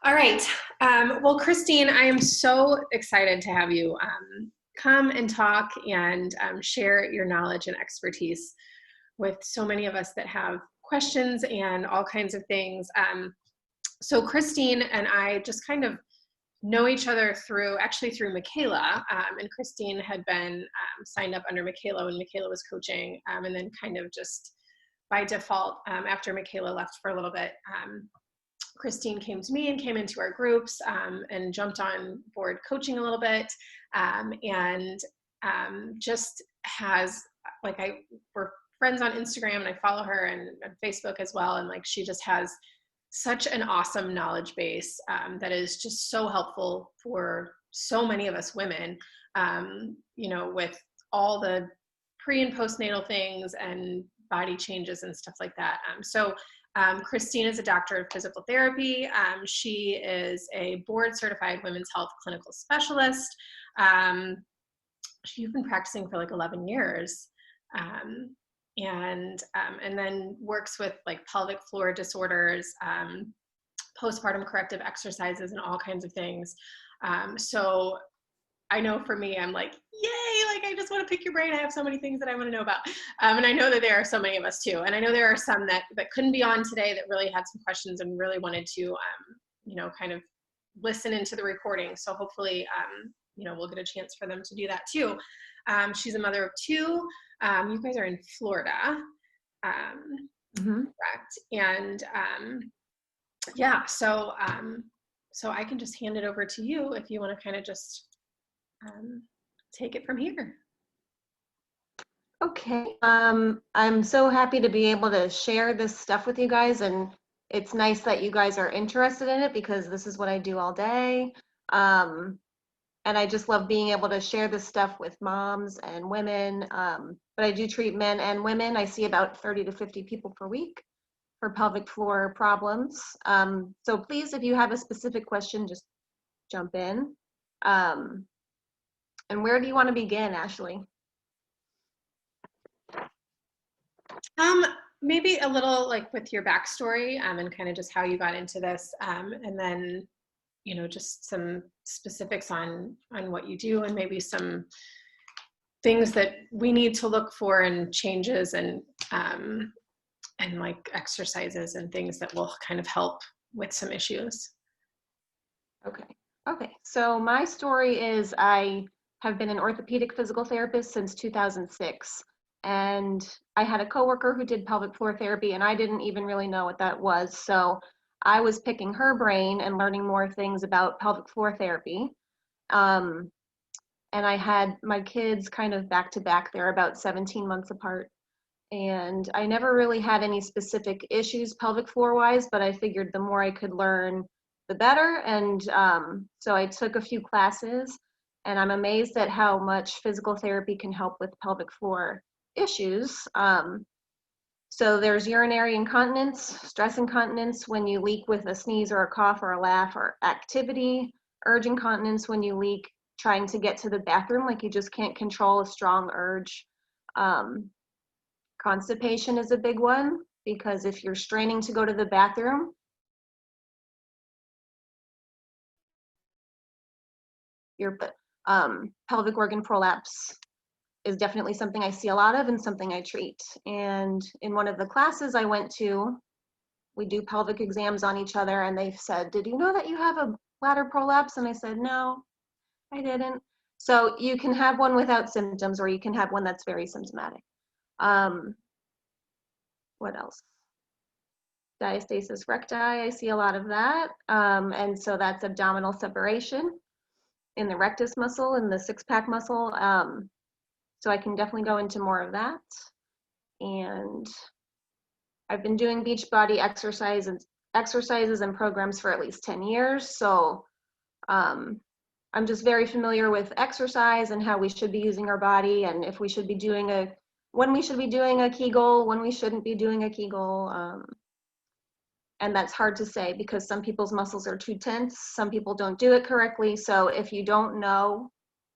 All right. Well, Christine, I am so excited to have you come and talk and share your knowledge and expertise with so many of us that have questions and all kinds of things. So Christine and I just kind of know each other through Michaela, and Christine had been signed up under Michaela when Michaela was coaching, and then kind of just by default, after Michaela left for a little bit, Christine came to me and came into our groups and jumped on board coaching a little bit, and just has, we're friends on Instagram and I follow her and on Facebook as well, and like she just has such an awesome knowledge base that is just so helpful for so many of us women, with all the pre and postnatal things and body changes and stuff like that. Christine is a doctor of physical therapy. She is a board certified women's health clinical specialist. She's been practicing for like 11 years. And then works with like pelvic floor disorders, postpartum corrective exercises, and all kinds of things. So I know for me, I'm like, yay, like I just want to pick your brain. I have so many things that I want to know about. And I know that there are so many of us too. And I know there are some that couldn't be on today that really had some questions and really wanted to, kind of listen into the recording. So hopefully, we'll get a chance for them to do that too. She's a mother of two. You guys are in Florida, correct? And so I can just hand it over to you if you want to kind of just take it from here. Okay, I'm so happy to be able to share this stuff with you guys, and it's nice that you guys are interested in it because this is what I do all day. And I just love being able to share this stuff with moms and women. But I do treat men and women. I see about 30 to 50 people per week for pelvic floor problems. So please, if you have a specific question, just jump in. And where do you want to begin, Ashley? Maybe a little like with your backstory and kind of just how you got into this, and then just some specifics on what you do and maybe some things that we need to look for and changes and like exercises and things that will kind of help with some issues. Okay. So my story is I have been an orthopedic physical therapist since 2006. And I had a coworker who did pelvic floor therapy, and I didn't even really know what that was. So I was picking her brain and learning more things about pelvic floor therapy. And I had my kids kind of back to back. They're about 17 months apart. And I never really had any specific issues pelvic floor wise, but I figured the more I could learn, the better. And so I took a few classes, and I'm amazed at how much physical therapy can help with pelvic floor issues. So there's urinary incontinence, stress incontinence when you leak with a sneeze or a cough or a laugh or activity, urge incontinence when you leak trying to get to the bathroom, like you just can't control a strong urge. Constipation is a big one because if you're straining to go to the bathroom, your pelvic organ prolapse is definitely something I see a lot of and something I treat. And in one of the classes I went to, we do pelvic exams on each other, and they said, "Did you know that you have a bladder prolapse?" And I said, "No, I didn't." So you can have one without symptoms, or you can have one that's very symptomatic. What else? Diastasis recti, I see a lot of that. And so that's abdominal separation in the rectus muscle and the six-pack muscle. So I can definitely go into more of that. And I've been doing Beachbody exercises and programs for at least 10 years. So I'm just very familiar with exercise and how we should be using our body, and if we should be doing when we should be doing a Kegel, when we shouldn't be doing a Kegel. And that's hard to say because some people's muscles are too tense, some people don't do it correctly. So if you don't know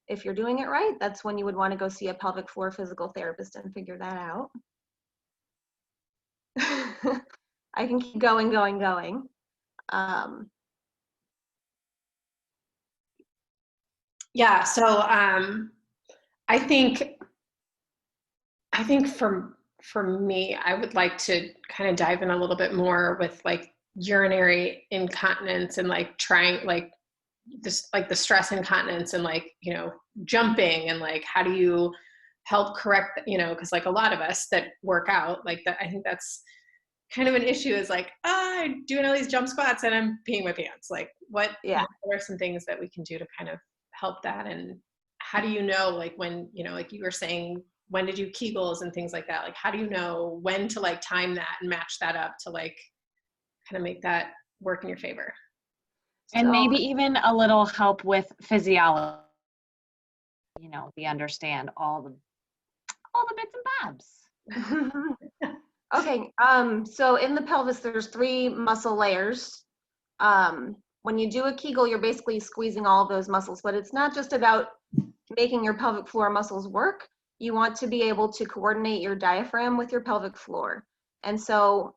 if you're doing it right, that's when you would want to go see a pelvic floor physical therapist and figure that out. I can keep going. Yeah. So I think for me, I would like to kind of dive in a little bit more with like urinary incontinence and like trying like this like the stress incontinence and like, you know, jumping and like how do you help correct, you know, because like a lot of us that work out like that, I think that's kind of an issue is like, I'm doing all these jump squats and I'm peeing my pants. Like what, you Yeah. know, what are some things that we can do to kind of help that? And how do you know, like when, you know, like you were saying, when did you Kegels and things like that? Like, how do you know when to like time that and match that up to like kind of make that work in your favor? And So, maybe even a little help with physiology. You know, we understand all the bits and bobs. okay, so in the pelvis, there's 3 muscle layers. When you do a Kegel, you're basically squeezing all of those muscles, but it's not just about making your pelvic floor muscles work. You want to be able to coordinate your diaphragm with your pelvic floor. And so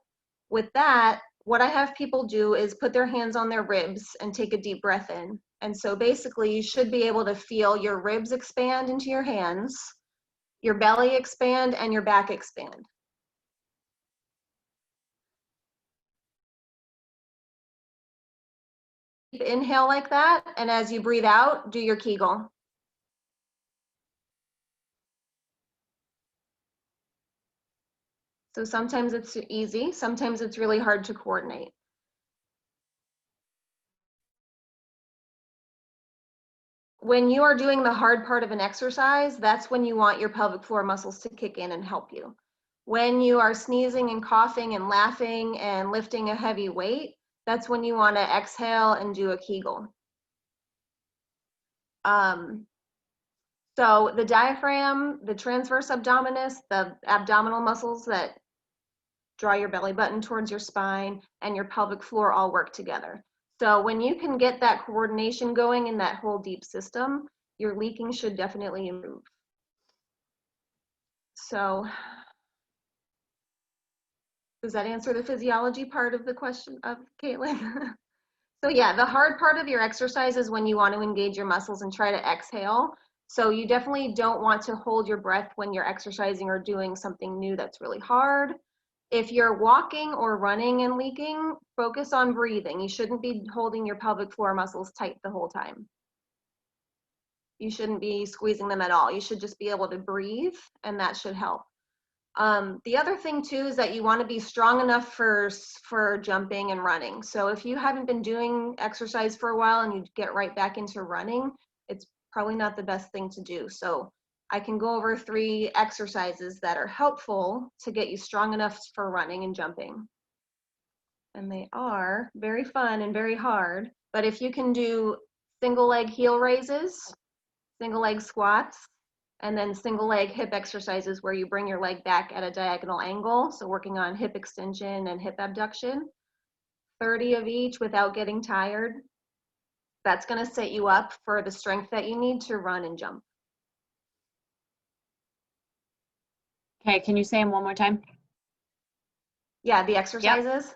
with that, what I have people do is put their hands on their ribs and take a deep breath in. And so basically you should be able to feel your ribs expand into your hands, your belly expand, and your back expand. Inhale like that, and as you breathe out, do your Kegel. So sometimes it's easy, sometimes it's really hard to coordinate. When you are doing the hard part of an exercise, that's when you want your pelvic floor muscles to kick in and help you. When you are sneezing and coughing and laughing and lifting a heavy weight, that's when you want to exhale and do a Kegel. So the diaphragm, the transverse abdominis, the abdominal muscles that draw your belly button towards your spine, and your pelvic floor all work together. So when you can get that coordination going in that whole deep system, your leaking should definitely improve. So does that answer the physiology part of the question of Caitlin? So yeah, the hard part of your exercise is when you want to engage your muscles and try to exhale. So you definitely don't want to hold your breath when you're exercising or doing something new that's really hard. If you're walking or running and leaking, focus on breathing. You shouldn't be holding your pelvic floor muscles tight the whole time. You shouldn't be squeezing them at all. You should just be able to breathe, and that should help. The other thing too is that you want to be strong enough for jumping and running. So if you haven't been doing exercise for a while and you get right back into running, it's probably not the best thing to do. So I can go over 3 exercises that are helpful to get you strong enough for running and jumping. And they are very fun and very hard. But if you can do single leg heel raises, single leg squats, and then single leg hip exercises where you bring your leg back at a diagonal angle. So working on hip extension and hip abduction, 30 of each without getting tired. That's going to set you up for the strength that you need to run and jump. Okay, can you say them one more time? Yeah, the exercises.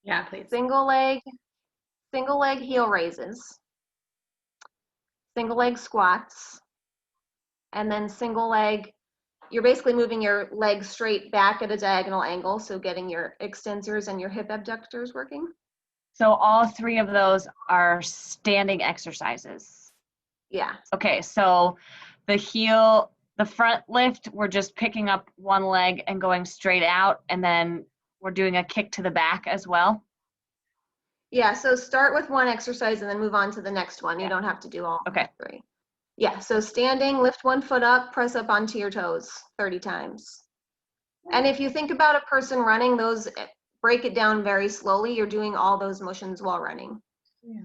Yeah, please. Single leg heel raises, single leg squats, and then single leg, you're basically moving your leg straight back at a diagonal angle, so getting your extensors and your hip abductors working. So all 3 of those are standing exercises. Yeah. Okay, so the front lift, we're just picking up one leg and going straight out, and then we're doing a kick to the back as well. Yeah, so start with one exercise and then move on to the next one. You don't have to do all 3. Yeah, so standing, lift one foot up, press up onto your toes 30 times. And if you think about a person running, those break it down very slowly. You're doing all those motions while running. Yeah.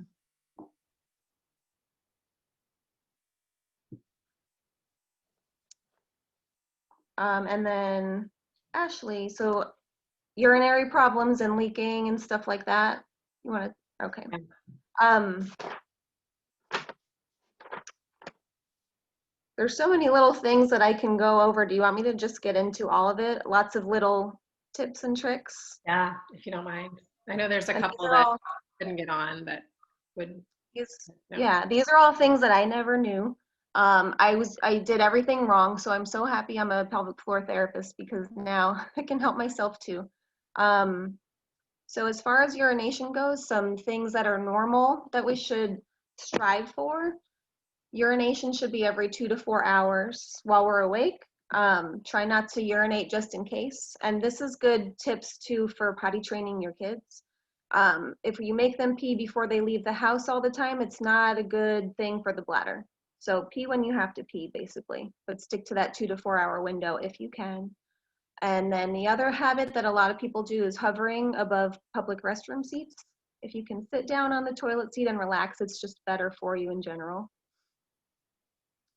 And then Ashley, so urinary problems and leaking and stuff like that. You want to, okay. There's so many little things that I can go over. Do you want me to just get into all of it? Lots of little tips and tricks. Yeah, if you don't mind. I know there's a couple that didn't get on that would. These are all things that I never knew. I did everything wrong, so I'm so happy I'm a pelvic floor therapist because now I can help myself too. So as far as urination goes, some things that are normal that we should strive for. Urination should be every 2 to 4 hours while we're awake. Try not to urinate just in case. And this is good tips too for potty training your kids. If you make them pee before they leave the house all the time, it's not a good thing for the bladder. So pee when you have to pee, basically, but stick to that 2 to 4 hour window if you can. And then the other habit that a lot of people do is hovering above public restroom seats. If you can sit down on the toilet seat and relax, it's just better for you in general.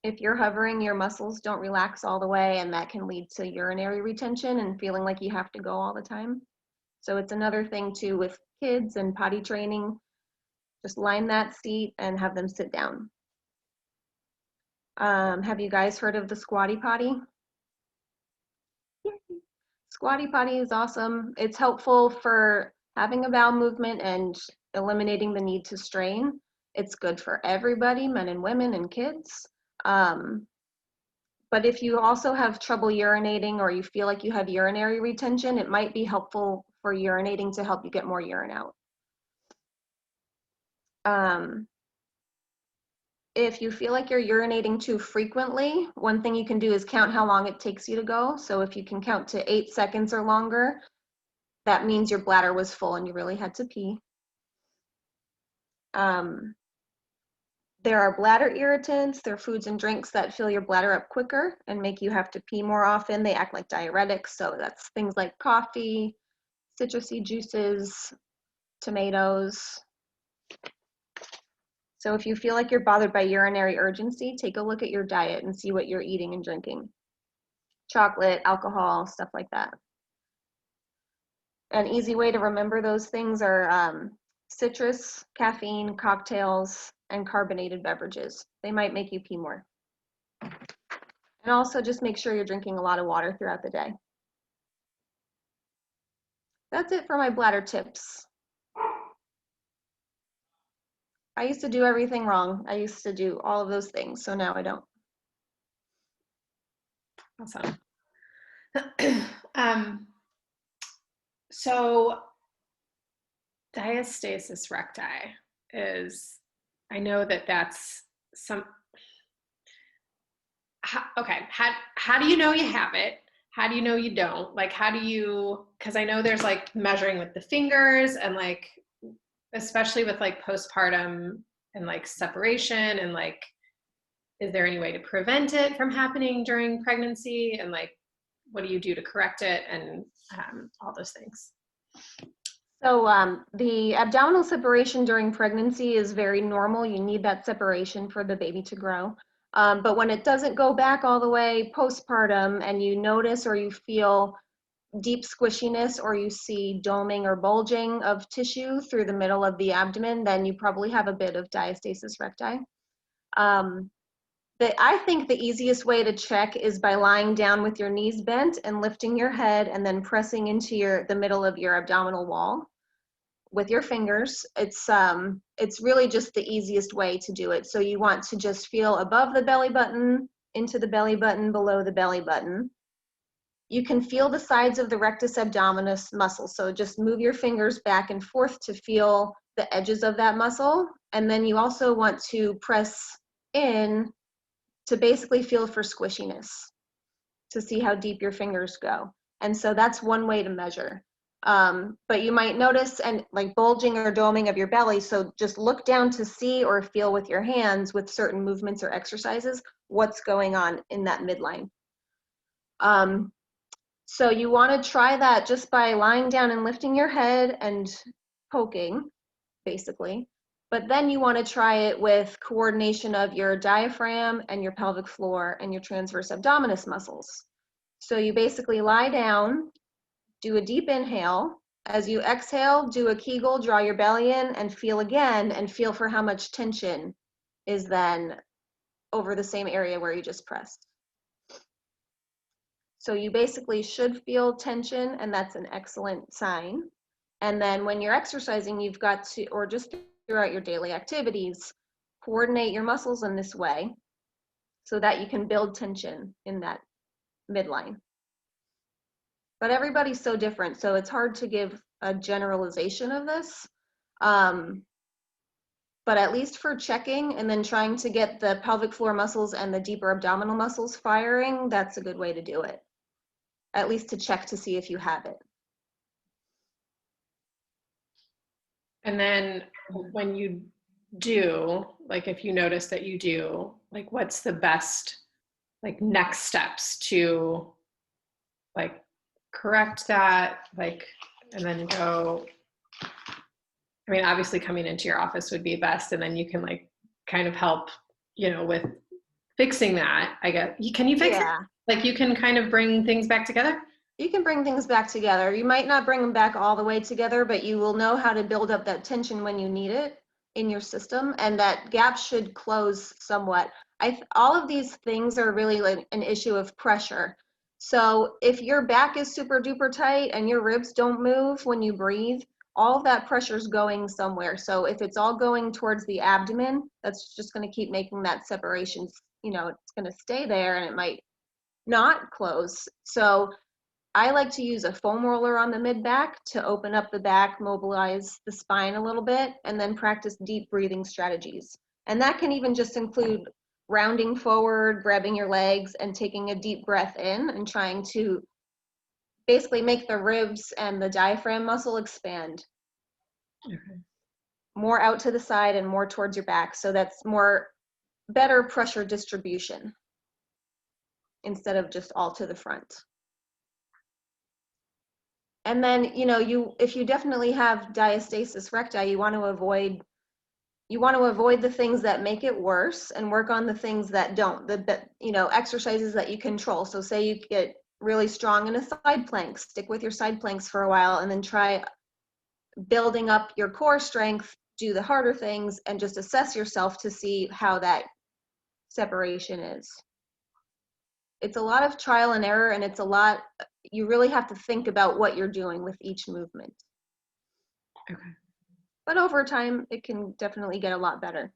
If you're hovering, your muscles don't relax all the way, and that can lead to urinary retention and feeling like you have to go all the time. So it's another thing too with kids and potty training. Just line that seat and have them sit down. Have you guys heard of the squatty potty? Squatty potty is awesome. It's helpful for having a bowel movement and eliminating the need to strain. It's good for everybody, men and women and kids. But if you also have trouble urinating or you feel like you have urinary retention, it might be helpful for urinating to help you get more urine out. If you feel like you're urinating too frequently, one thing you can do is count how long it takes you to go. So if you can count to 8 seconds or longer, that means your bladder was full and you really had to pee. There are bladder irritants. There are foods and drinks that fill your bladder up quicker and make you have to pee more often. They act like diuretics. So that's things like coffee, citrusy juices, tomatoes. So if you feel like you're bothered by urinary urgency, take a look at your diet and see what you're eating and drinking. Chocolate, alcohol, stuff like that. An easy way to remember those things are citrus, caffeine, cocktails, and carbonated beverages. They might make you pee more. And also just make sure you're drinking a lot of water throughout the day. That's it for my bladder tips. I used to do everything wrong. I used to do all of those things, so now I don't. Awesome. So diastasis recti is, I know that that's some, how do you know you have it? How do you know you don't? Like, how do you, because I know there's like measuring with the fingers and like, especially with like postpartum and like separation and like, is there any way to prevent it from happening during pregnancy? And like, what do you do to correct it and all those things? So the abdominal separation during pregnancy is very normal. You need that separation for the baby to grow. But when it doesn't go back all the way postpartum and you notice or you feel deep squishiness or you see doming or bulging of tissue through the middle of the abdomen, then you probably have a bit of diastasis recti. I think the easiest way to check is by lying down with your knees bent and lifting your head and then pressing into the middle of your abdominal wall with your fingers. It's really just the easiest way to do it. So you want to just feel above the belly button, into the belly button, below the belly button. You can feel the sides of the rectus abdominis muscle. So just move your fingers back and forth to feel the edges of that muscle. And then you also want to press in to basically feel for squishiness, to see how deep your fingers go. And so that's one way to measure. But you might notice and like bulging or doming of your belly. So just look down to see or feel with your hands with certain movements or exercises, what's going on in that midline. So you want to try that just by lying down and lifting your head and poking, basically. But then you want to try it with coordination of your diaphragm and your pelvic floor and your transverse abdominis muscles. So you basically lie down, do a deep inhale. As you exhale, do a Kegel, draw your belly in and feel again and feel for how much tension is then over the same area where you just pressed. So you basically should feel tension, and that's an excellent sign. And then when you're exercising, you've got to, or just throughout your daily activities, coordinate your muscles in this way so that you can build tension in that midline. But everybody's so different, so it's hard to give a generalization of this. But at least for checking and then trying to get the pelvic floor muscles and the deeper abdominal muscles firing, that's a good way to do it. At least to check to see if you have it. And then when you do, like if you notice that you do, like what's the best like next steps to like correct that, like, and then go, I mean, obviously coming into your office would be best, and then you can like kind of help, you know, with fixing that, I guess. Can you fix it? Like you can kind of bring things back together? You can bring things back together. You might not bring them back all the way together, but you will know how to build up that tension when you need it in your system, and that gap should close somewhat. All of these things are really like an issue of pressure. So if your back is super duper tight and your ribs don't move when you breathe, all of that pressure is going somewhere. So if it's all going towards the abdomen, that's just going to keep making that separation, you know, it's going to stay there and it might not close. So I like to use a foam roller on the mid-back to open up the back, mobilize the spine a little bit, and then practice deep breathing strategies. And that can even just include rounding forward, grabbing your legs, and taking a deep breath in and trying to basically make the ribs and the diaphragm muscle expand. Okay. More out to the side and more towards your back. So that's better pressure distribution instead of just all to the front. And then, you know, if you definitely have diastasis recti, you want to avoid the things that make it worse and work on the things that don't, you know, exercises that you control. So say you get really strong in a side plank, stick with your side planks for a while and then try building up your core strength, do the harder things, and just assess yourself to see how that separation is. It's a lot of trial and error, and you really have to think about what you're doing with each movement. Okay. But over time, it can definitely get a lot better.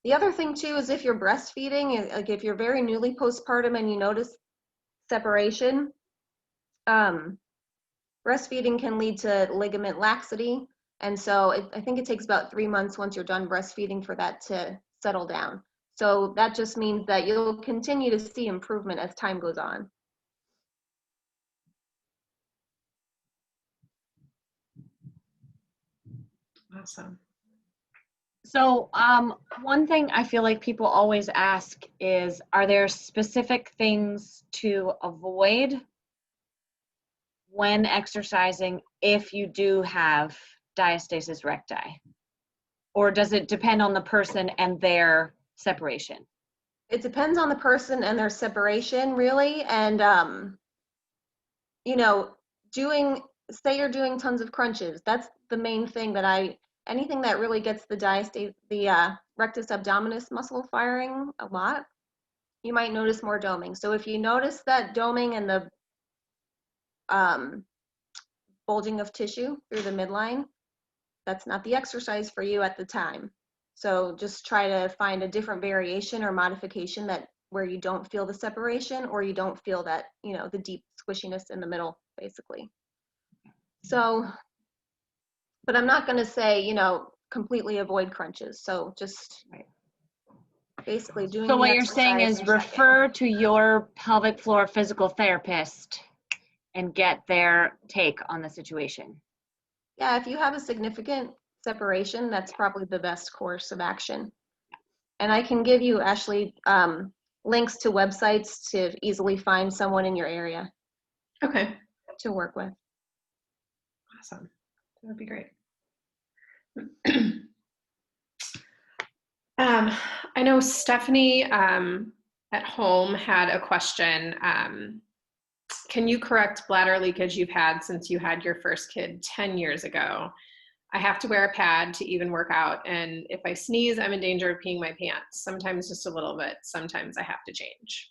The other thing too is if you're breastfeeding, like if you're very newly postpartum and you notice separation, breastfeeding can lead to ligament laxity. And so I think it takes about 3 months once you're done breastfeeding for that to settle down. So that just means that you'll continue to see improvement as time goes on. Awesome. So one thing I feel like people always ask is, are there specific things to avoid when exercising if you do have diastasis recti? Or does it depend on the person and their separation? It depends on the person and their separation, really. And, you know, say you're doing tons of crunches, that's the main thing that anything that really gets the rectus abdominis muscle firing a lot, you might notice more doming. So if you notice that doming and the bulging of tissue through the midline, that's not the exercise for you at the time. So just try to find a different variation or modification where you don't feel the separation or you don't feel that, you know, the deep squishiness in the middle, basically. So, but I'm not going to say, you know, completely avoid crunches. So just basically doing. So what you're saying is refer to your pelvic floor physical therapist and get their take on the situation. Yeah, if you have a significant separation, that's probably the best course of action. And I can give you, Ashley, links to websites to easily find someone in your area. Okay. To work with. Awesome. That would be great. I know Stephanie at home had a question. Can you correct bladder leakage you've had since you had your first kid 10 years ago? I have to wear a pad to even work out, and if I sneeze, I'm in danger of peeing my pants. Sometimes just a little bit. Sometimes I have to change.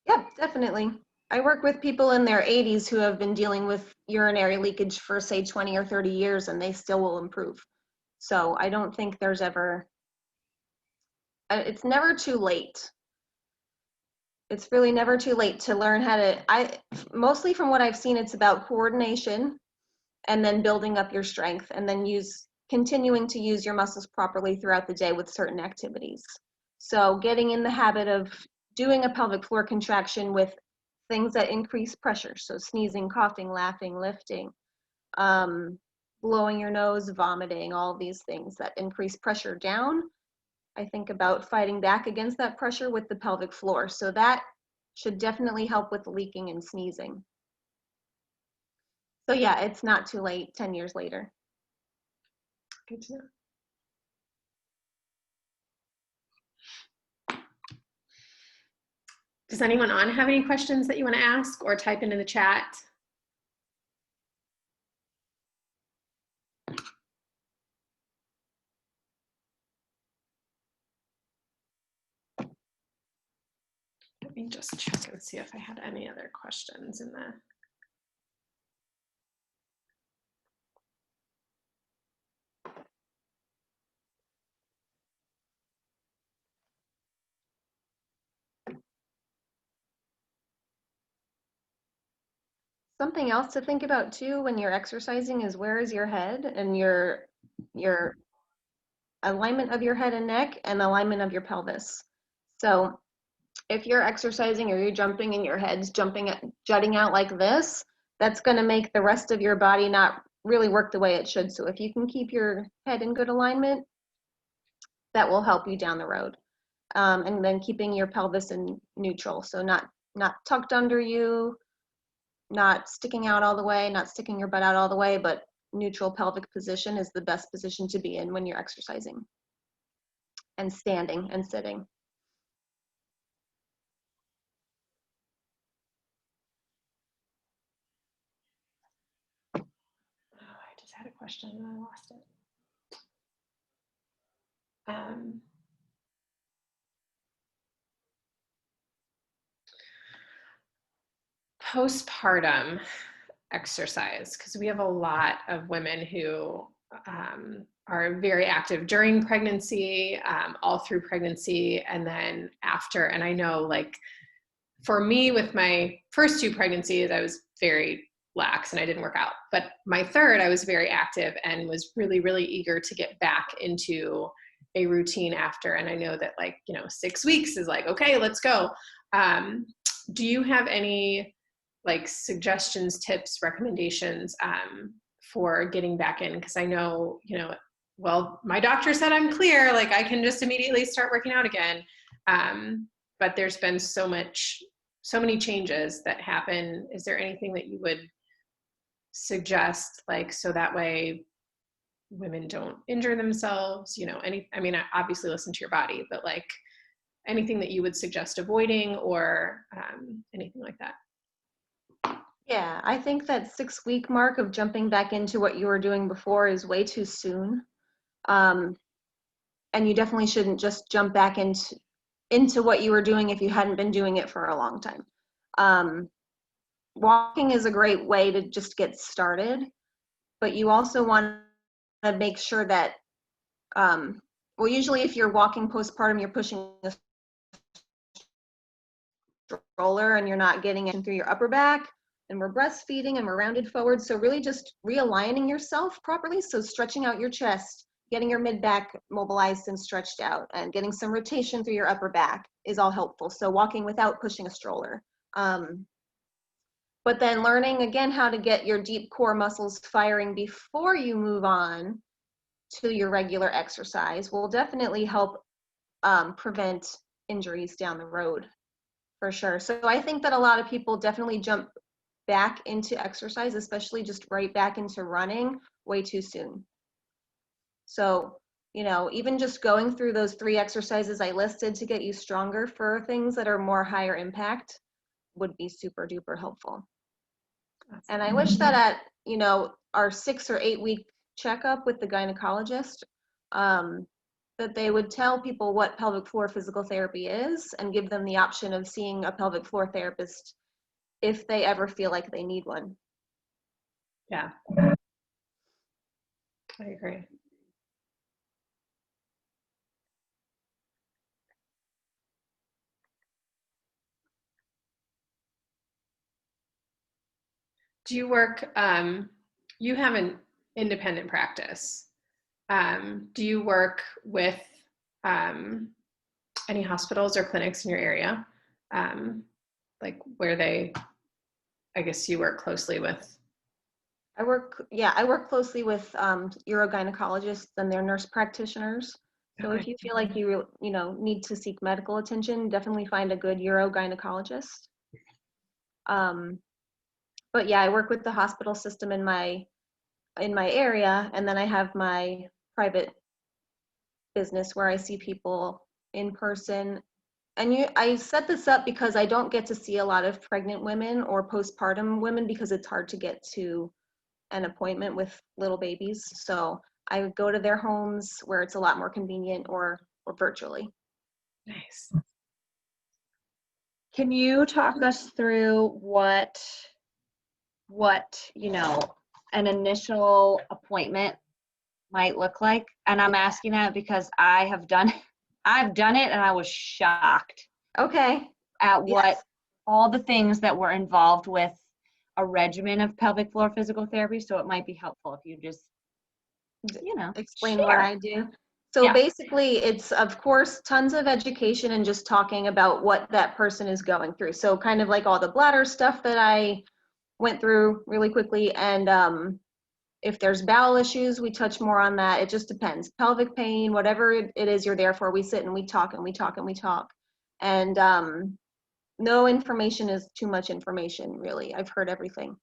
Yep, definitely. I work with people in their 80s who have been dealing with urinary leakage for say 20 or 30 years and they still will improve. So I don't think there's ever, it's never too late. It's really never too late to learn how to, mostly from what I've seen, it's about coordination and then building up your strength, and then continuing to use your muscles properly throughout the day with certain activities. So getting in the habit of doing a pelvic floor contraction with things that increase pressure. So sneezing, coughing, laughing, lifting, blowing your nose, vomiting, all these things that increase pressure down. I think about fighting back against that pressure with the pelvic floor. So that should definitely help with leaking and sneezing. So yeah, it's not too late 10 years later. Good to know. Does anyone on have any questions that you want to ask or type into the chat? Let me just check and see if I had any other questions in the. Something else to think about too when you're exercising is where is your head and your alignment of your head and neck and alignment of your pelvis. So if you're exercising or you're jumping and your head's jutting out like this, that's going to make the rest of your body not really work the way it should. So if you can keep your head in good alignment, that will help you down the road. And then keeping your pelvis in neutral. So not tucked under you, not sticking out all the way, not sticking your butt out all the way, but neutral pelvic position is the best position to be in when you're exercising and standing and sitting. Oh, I just had a question and I lost it. Postpartum exercise, because we have a lot of women who are very active during pregnancy, all through pregnancy, and then after. And I know, like, for me, with my first 2 pregnancies, I was very lax and I didn't work out. But my third, I was very active and was really, really eager to get back into a routine after. And I know that, like, 6 weeks is like, okay, let's go. Do you have any like suggestions, tips, recommendations for getting back in? Because I know, well, my doctor said I'm clear, like I can just immediately start working out again. But there's been so many changes that happen. Is there anything that you would suggest, like, so that way women don't injure themselves? I mean, obviously listen to your body, but like anything that you would suggest avoiding or anything like that? Yeah, I think that 6-week mark of jumping back into what you were doing before is way too soon. And you definitely shouldn't just jump back into what you were doing if you hadn't been doing it for a long time. Walking is a great way to just get started, but you also want to make sure that, well, usually if you're walking postpartum, you're pushing a stroller and you're not getting it through your upper back. And we're breastfeeding and we're rounded forward. So really just realigning yourself properly. So stretching out your chest, getting your mid-back mobilized and stretched out, and getting some rotation through your upper back is all helpful. So walking without pushing a stroller. But then learning again how to get your deep core muscles firing before you move on to your regular exercise will definitely help prevent injuries down the road, for sure. So I think that a lot of people definitely jump back into exercise, especially just right back into running, way too soon. So, even just going through those 3 exercises I listed to get you stronger for things that are more higher impact would be super duper helpful. And I wish that at, our 6 or 8 week checkup with the gynecologist, that they would tell people what pelvic floor physical therapy is and give them the option of seeing a pelvic floor therapist if they ever feel like they need one. Yeah, I agree. Do you work, you have an independent practice. Do you work with any hospitals or clinics in your area? Like where they, I guess you work closely with. I work closely with urogynecologists and their nurse practitioners. So Okay. if you feel like you need to seek medical attention, definitely find a good urogynecologist. But yeah, I work with the hospital system in my area, and then I have my private business where I see people in person. And I set this up because I don't get to see a lot of pregnant women or postpartum women because it's hard to get to an appointment with little babies. So I would go to their homes where it's a lot more convenient, or virtually. Nice. Can you talk us through what an initial appointment might look like? And I'm asking that because I've done it and I was shocked Okay. at what Yes. all the things that were involved with a regimen of pelvic floor physical therapy. So it might be helpful if you just, Explain share. what I do. So Yeah. basically, it's of course tons of education and just talking about what that person is going through. So kind of like all the bladder stuff that I went through really quickly, and if there's bowel issues, we touch more on that. It just depends. Pelvic pain, whatever it is you're there for, we sit and we talk and we talk and we talk. And no information is too much information, really. I've heard everything.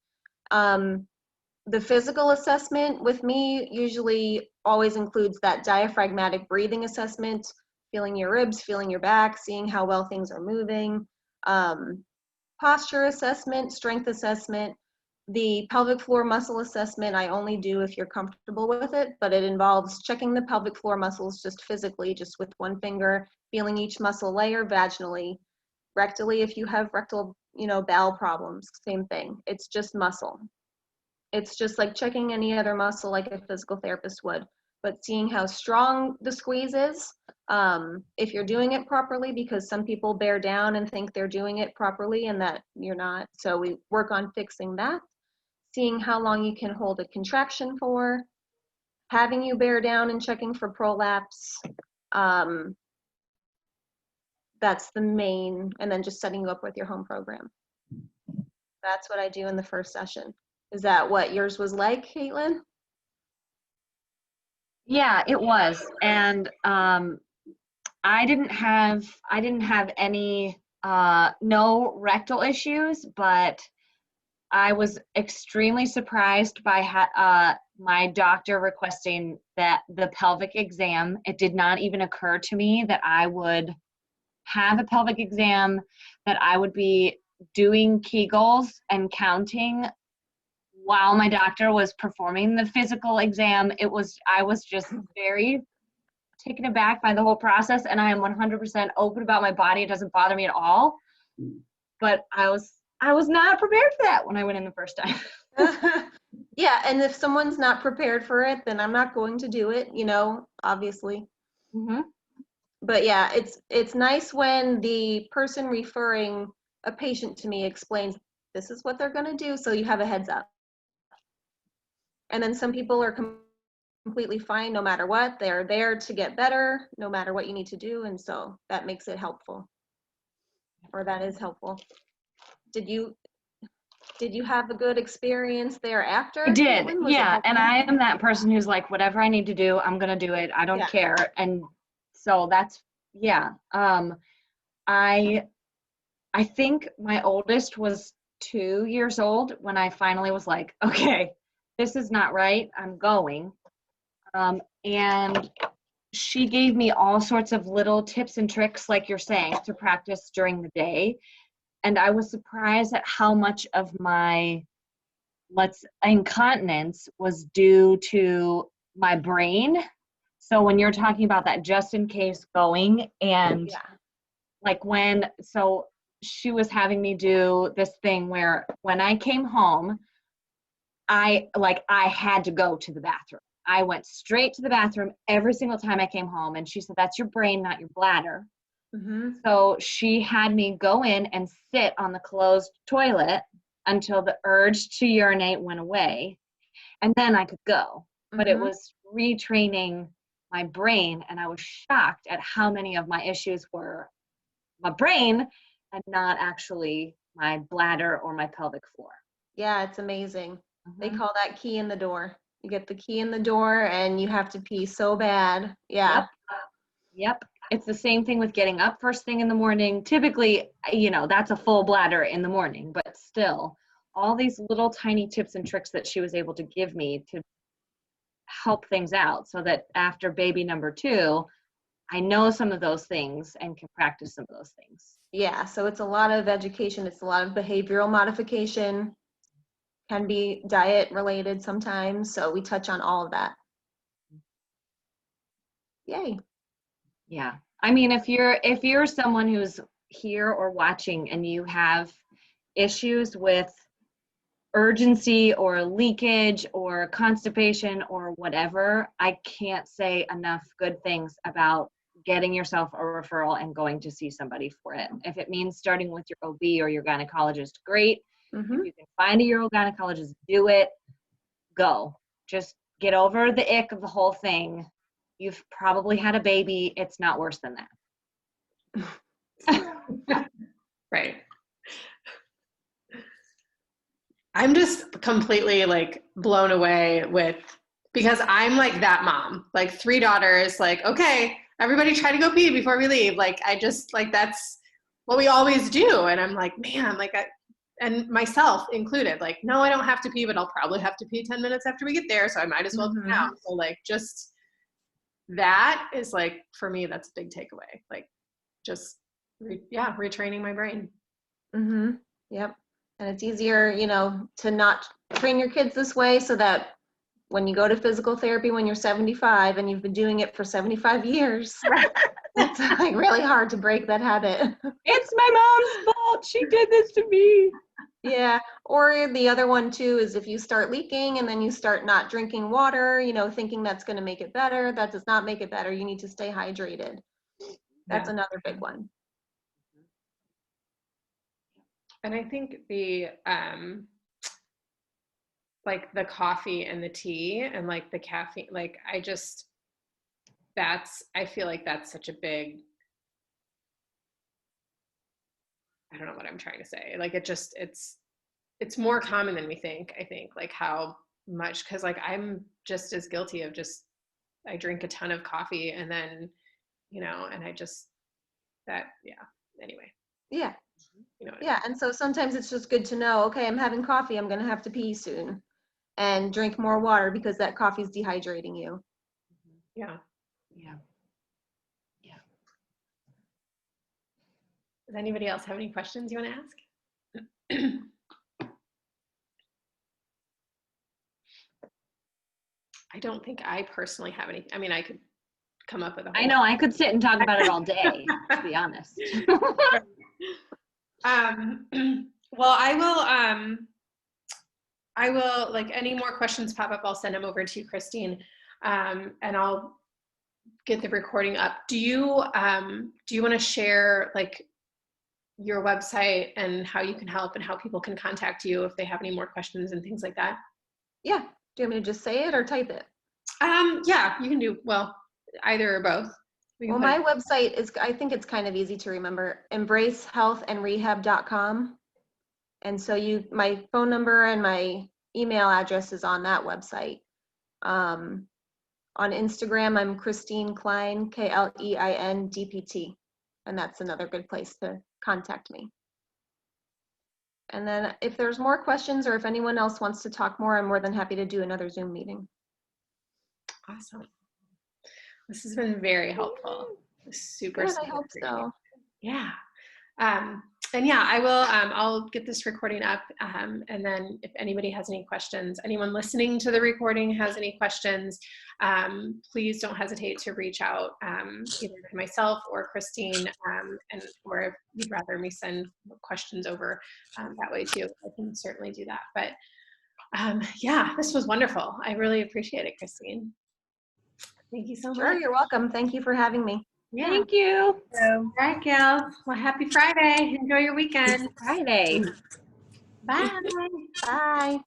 The physical assessment with me usually always includes that diaphragmatic breathing assessment, feeling your ribs, feeling your back, seeing how well things are moving, posture assessment, strength assessment. The pelvic floor muscle assessment I only do if you're comfortable with it, but it involves checking the pelvic floor muscles just physically, just with one finger, feeling each muscle layer vaginally, rectally if you have rectal, bowel problems, same thing. It's just muscle. It's just like checking any other muscle like a physical therapist would, but seeing how strong the squeeze is, if you're doing it properly, because some people bear down and think they're doing it properly and that you're not. So we work on fixing that, seeing how long you can hold a contraction for, having you bear down and checking for prolapse. That's the main, and then just setting you up with your home program. That's what I do in the first session. Is that what yours was like, Caitlin? Yeah, it was. And I didn't have any no rectal issues, but I was extremely surprised by my doctor requesting that the pelvic exam. It did not even occur to me that I would have a pelvic exam, that I would be doing Kegels and counting while my doctor was performing the physical exam. I was just very taken aback by the whole process, and I am 100% open about my body. It doesn't bother me at all. But I was not prepared for that when I went in the first time. Yeah, and if someone's not prepared for it, then I'm not going to do it, obviously. Mm-hmm. But yeah, it's nice when the person referring a patient to me explains this is what they're going to do, so you have a heads up. And then some people are completely fine no matter what. They're there to get better no matter what you need to do, and so that makes it helpful. Or that is helpful. Did you have a good experience there after? I did, Caitlin? Was it yeah. helpful? And I am that person who's like, whatever I need to do, I'm gonna do it. I don't Yeah. care. And so that's, yeah. I think my oldest was 2 years old when I finally was like, okay, this is not right. I'm going. And she gave me all sorts of little tips and tricks, like you're saying, to practice during the day. And I was surprised at how much of my incontinence was due to my brain. So when you're talking about that just in case going, and Yeah. like so she was having me do this thing where when I came home, I had to go to the bathroom. I went straight to the bathroom every single time I came home. And she said, that's your brain, not your bladder. Mm-hmm. So she had me go in and sit on the closed toilet until the urge to urinate went away, and then I could go. But it was retraining my brain, and I was shocked at how many of my issues were my brain and not actually my bladder or my pelvic floor. Yeah, it's amazing. They call that key in the door. You get the key in the door and you have to pee so bad. Yeah. Yep. It's the same thing with getting up first thing in the morning. Typically, that's a full bladder in the morning, but still, all these little tiny tips and tricks that she was able to give me to help things out so that after baby number 2, I know some of those things and can practice some of those things. Yeah, so it's a lot of education. It's a lot of behavioral modification. Can be diet related sometimes. So we touch on all of that. Yay. Yeah. I mean, if you're someone who's here or watching and you have issues with urgency or leakage or constipation or whatever, I can't say enough good things about getting yourself a referral and going to see somebody for it. If it means starting with your OB or your gynecologist, great. If you can find a urogynecologist, do it. Go. Just get over the ick of the whole thing. You've probably had a baby. It's not worse than that. Right. I'm just completely like blown away because I'm like that mom, like 3 daughters, like, okay, everybody try to go pee before we leave. Like, I just like, that's what we always do. And I'm like, man, like and myself included, like, no, I don't have to pee, but I'll probably have to pee 10 minutes after we get there. So I might as well pee now. So like, just that is like, for me, that's a big takeaway. Like just, retraining my brain. Yep. And it's easier, to not train your kids this way so that when you go to physical therapy when you're 75 and you've been doing it for 75 years, it's like really hard to break that habit. It's my mom's fault. She did this to me. Yeah. Or the other one too is if you start leaking and then you start not drinking water, thinking that's going to make it better, that does not make it better. You need to stay hydrated. That's another big one. And I think the like the coffee and the tea and like the caffeine, like I feel like that's such a big, I don't know what I'm trying to say. Like it's more common than we think, I think, like how much, because like I'm just as guilty of I drink a ton of coffee and then, and I just, anyway. Yeah. Yeah, and so sometimes it's just good to know, okay, I'm having coffee, I'm going to have to pee soon, and drink more water because that coffee's dehydrating you. Yeah. Does anybody else have any questions you want to ask? I don't think I personally have any. I mean, I could come up with a whole I know, I could sit and talk about it all day, to be honest. Well, I will, like, any more questions pop up, I'll send them over to you, Christine, and I'll get the recording up. Do you want to share like your website and how you can help and how people can contact you if they have any more questions and things like that? Yeah. Do you want me to just say it or type it? Yeah, you can do, well, either or both. Well, my website is, I think it's kind of easy to remember, embracehealthandrehab.com. And so my phone number and my email address is on that website. On Instagram, I'm Christine Klein, Klein DPT. And that's another good place to contact me. And then if there's more questions or if anyone else wants to talk more, I'm more than happy to do another Zoom meeting. Awesome. This has been very helpful. Super. Good, I hope so. Yeah. And yeah, I will, I'll get this recording up. And then if anybody has any questions, anyone listening to the recording has any questions, please don't hesitate to reach out either to myself or Christine, or if you'd rather me send questions over that way too, I can certainly do that. But yeah, this was wonderful. I really appreciate it, Christine. Thank you so much. Sure, you're welcome. Thank you for having me. Yeah. Thank you. So, all right, gals. Well, happy Friday. Enjoy your weekend. Friday. Bye. Bye.